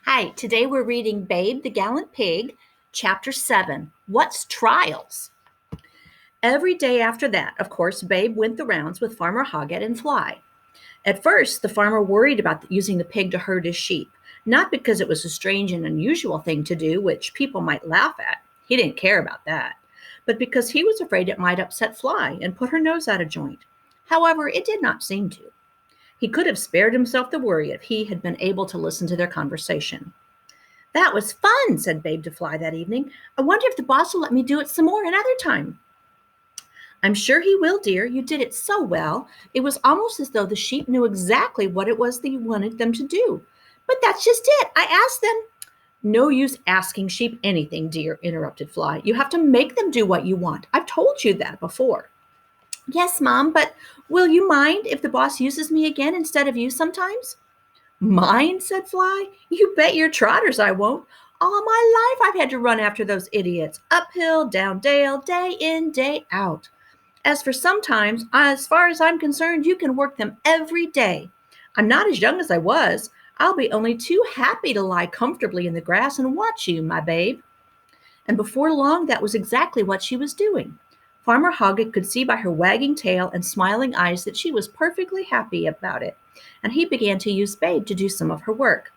Hi, today we're reading Babe the Gallant Pig, Chapter 7, What's Trials? Every day after that, of course, Babe went the rounds with Farmer Hoggett and Fly. At first, the farmer worried about using the pig to herd his sheep, not because it was a strange and unusual thing to do, which people might laugh at. He didn't care about that, but because he was afraid it might upset Fly and put her nose out of joint. However, it did not seem to. He could have spared himself the worry if he had been able to listen to their conversation. "That was fun," said Babe to Fly that evening. "I wonder if the boss will let me do it some more another time." "I'm sure he will, dear. You did it so well. It was almost as though the sheep knew exactly what it was that you wanted them to do." "But that's just it. I asked them." "No use asking sheep anything, dear," interrupted Fly. "You have to make them do what you want. I've told you that before." "Yes, Mom, but will you mind if the boss uses me again instead of you sometimes?" "Mine?" said Fly. "You bet your trotters I won't. All my life I've had to run after those idiots, uphill, down dale, day in, day out. As for sometimes, as far as I'm concerned, you can work them every day. I'm not as young as I was. I'll be only too happy to lie comfortably in the grass and watch you, my babe." And before long, that was exactly what she was doing. Farmer Hoggett could see by her wagging tail and smiling eyes that she was perfectly happy about it, and he began to use Babe to do some of her work.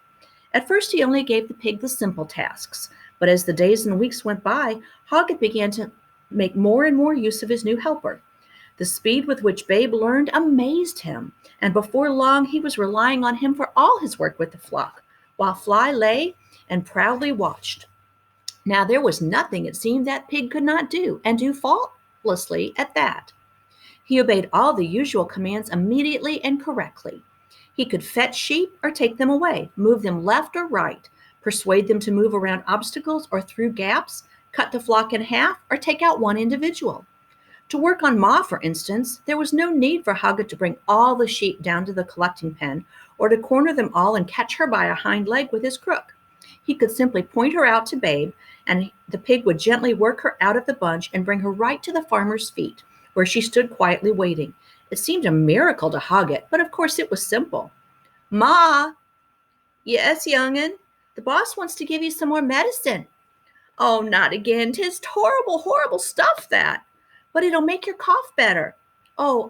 At first, he only gave the pig the simple tasks, but as the days and weeks went by, Hoggett began to make more and more use of his new helper. The speed with which Babe learned amazed him, and before long he was relying on him for all his work with the flock, while Fly lay and proudly watched. Now there was nothing, it seemed, that pig could not do, and do faultlessly at that. He obeyed all the usual commands immediately and correctly. He could fetch sheep or take them away, move them left or right, persuade them to move around obstacles or through gaps, cut the flock in half, or take out one individual. To work on Ma, for instance, there was no need for Hoggett to bring all the sheep down to the collecting pen or to corner them all and catch her by a hind leg with his crook. He could simply point her out to Babe, and the pig would gently work her out of the bunch and bring her right to the farmer's feet, where she stood quietly waiting. It seemed a miracle to Hoggett, but of course it was simple. "Ma." "Yes, young'un. The boss wants to give you some more medicine." "Oh, not again. 'Tis horrible, horrible stuff, that." "But it'll make your cough better." "Oh,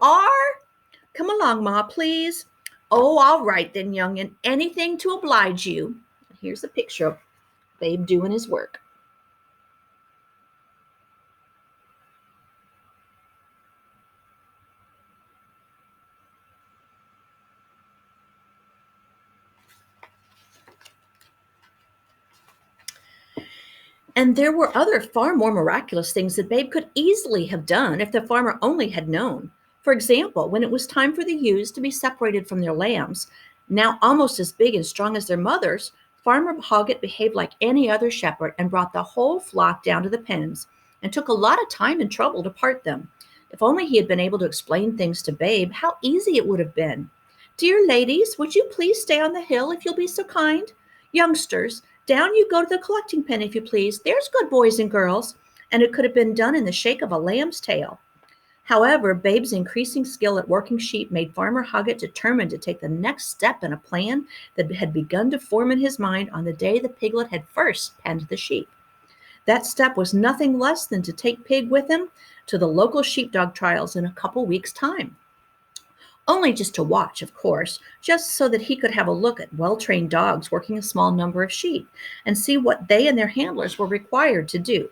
come along, Ma, please." "Oh, all right then, young'un. Anything to oblige you." Here's a picture of Babe doing his work. And there were other far more miraculous things that Babe could easily have done if the farmer only had known. For example, when it was time for the ewes to be separated from their lambs, now almost as big and strong as their mothers, Farmer Hoggett behaved like any other shepherd and brought the whole flock down to the pens and took a lot of time and trouble to part them. If only he had been able to explain things to Babe, how easy it would have been. "Dear ladies, would you please stay on the hill if you'll be so kind? Youngsters, down you go to the collecting pen, if you please. There's good boys and girls." And it could have been done in the shake of a lamb's tail. However, Babe's increasing skill at working sheep made Farmer Hoggett determined to take the next step in a plan that had begun to form in his mind on the day the piglet had first penned the sheep. That step was nothing less than to take Pig with him to the local sheepdog trials in a couple weeks' time. Only just to watch, of course, just so that he could have a look at well-trained dogs working a small number of sheep and see what they and their handlers were required to do.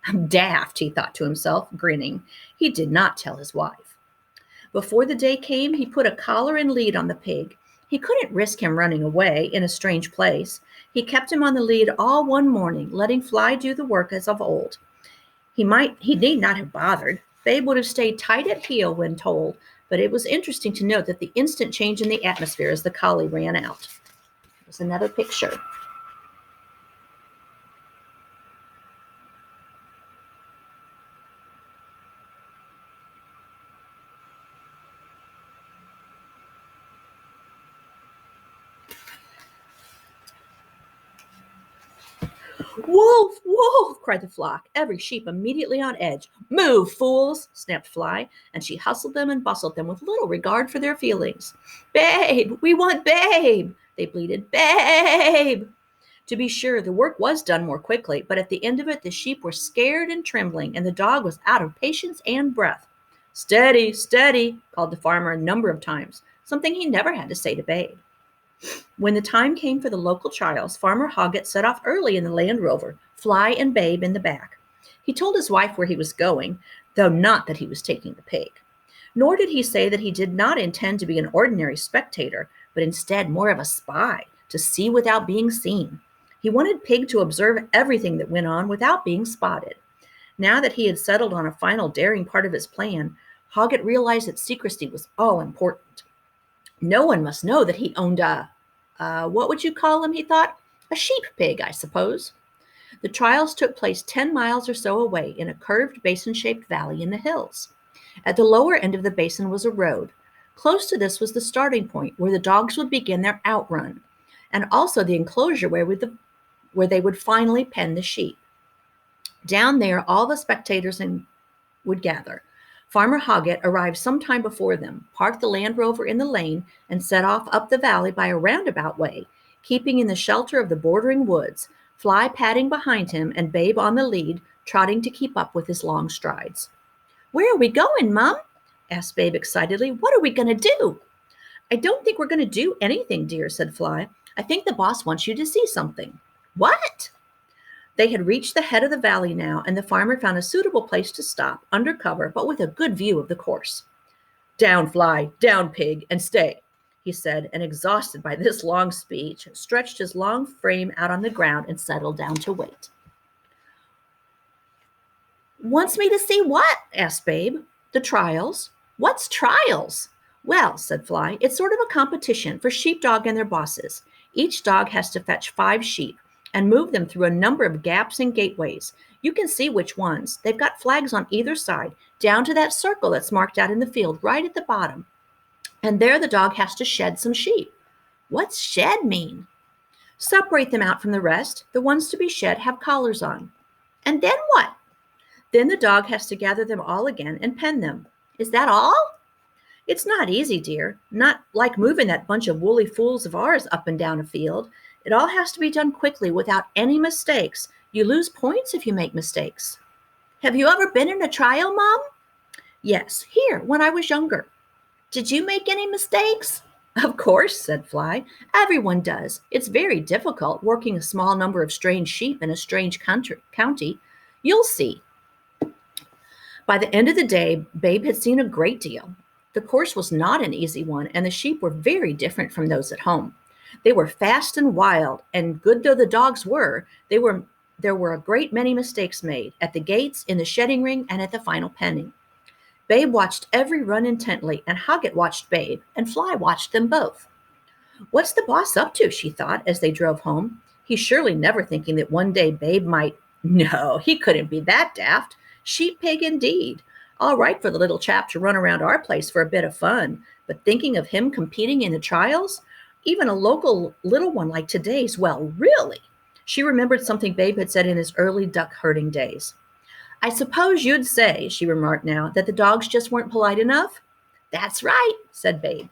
"I'm daft," he thought to himself, grinning. He did not tell his wife. Before the day came, he put a collar and lead on the pig. He couldn't risk him running away in a strange place. He kept him on the lead all one morning, letting Fly do the work as of old. He need not have bothered. Babe would have stayed tight at heel when told, but it was interesting to note that the instant change in the atmosphere as the collie ran out. There's another picture. "Wolf! Wolf!" cried the flock, every sheep immediately on edge. "Move, fools!" snapped Fly, and she hustled them and bustled them with little regard for their feelings. "Babe! We want Babe!" they bleated. "Babe!" To be sure, the work was done more quickly, but at the end of it, the sheep were scared and trembling, and the dog was out of patience and breath. Steady, steady, called the farmer a number of times, something he never had to say to Babe. When the time came for the local trials, Farmer Hoggett set off early in the Land Rover, Fly and Babe in the back. He told his wife where he was going, though not that he was taking the pig. Nor did he say that he did not intend to be an ordinary spectator, but instead more of a spy, to see without being seen. He wanted Pig to observe everything that went on without being spotted. Now that he had settled on a final daring part of his plan, Hoggett realized that secrecy was all important. No one must know that he owned what would you call him, he thought? A sheep pig, I suppose. The trials took place 10 miles or so away in a curved basin-shaped valley in the hills. At the lower end of the basin was a road. Close to this was the starting point where the dogs would begin their outrun, and also the enclosure where they would finally pen the sheep. Down there, all the spectators would gather. Farmer Hoggett arrived some time before them, parked the Land Rover in the lane, and set off up the valley by a roundabout way, keeping in the shelter of the bordering woods, Fly padding behind him and Babe on the lead, trotting to keep up with his long strides. "Where are we going, Mom?" asked Babe excitedly. "What are we going to do?" "I don't think we're going to do anything, dear," said Fly. "I think the boss wants you to see something." "What?" They had reached the head of the valley now, and the farmer found a suitable place to stop, under cover, but with a good view of the course. "Down, Fly, down, Pig, and stay," he said, and exhausted by this long speech, stretched his long frame out on the ground and settled down to wait. "Wants me to see what?" asked Babe. "The trials." "What's trials?" "Well," said Fly, "it's sort of a competition for sheepdog and their bosses. Each dog has to fetch 5 sheep and move them through a number of gaps and gateways. You can see which ones. They've got flags on either side, down to that circle that's marked out in the field right at the bottom. And there the dog has to shed some sheep." "What's shed mean?" "Separate them out from the rest. The ones to be shed have collars on." "And then what?" "Then the dog has to gather them all again and pen them." "Is that all?" "It's not easy, dear. Not like moving that bunch of woolly fools of ours up and down a field. It all has to be done quickly without any mistakes. You lose points if you make mistakes." "Have you ever been in a trial, Mom?" "Yes, here, when I was younger." "Did you make any mistakes?" "Of course," said Fly. "Everyone does. It's very difficult working a small number of strange sheep in a strange county. You'll see." By the end of the day, Babe had seen a great deal. The course was not an easy one, and the sheep were very different from those at home. They were fast and wild, and good though the dogs were, there were a great many mistakes made at the gates, in the shedding ring, and at the final penning. Babe watched every run intently, and Hoggett watched Babe, and Fly watched them both. "What's the boss up to?" she thought as they drove home. He's surely never thinking that one day Babe might— No, he couldn't be that daft. Sheep pig indeed. All right for the little chap to run around our place for a bit of fun, but thinking of him competing in the trials? Even a local little one like today's, well, really? She remembered something Babe had said in his early duck herding days. "I suppose you'd say," she remarked now, "that the dogs just weren't polite enough?" "That's right," said Babe.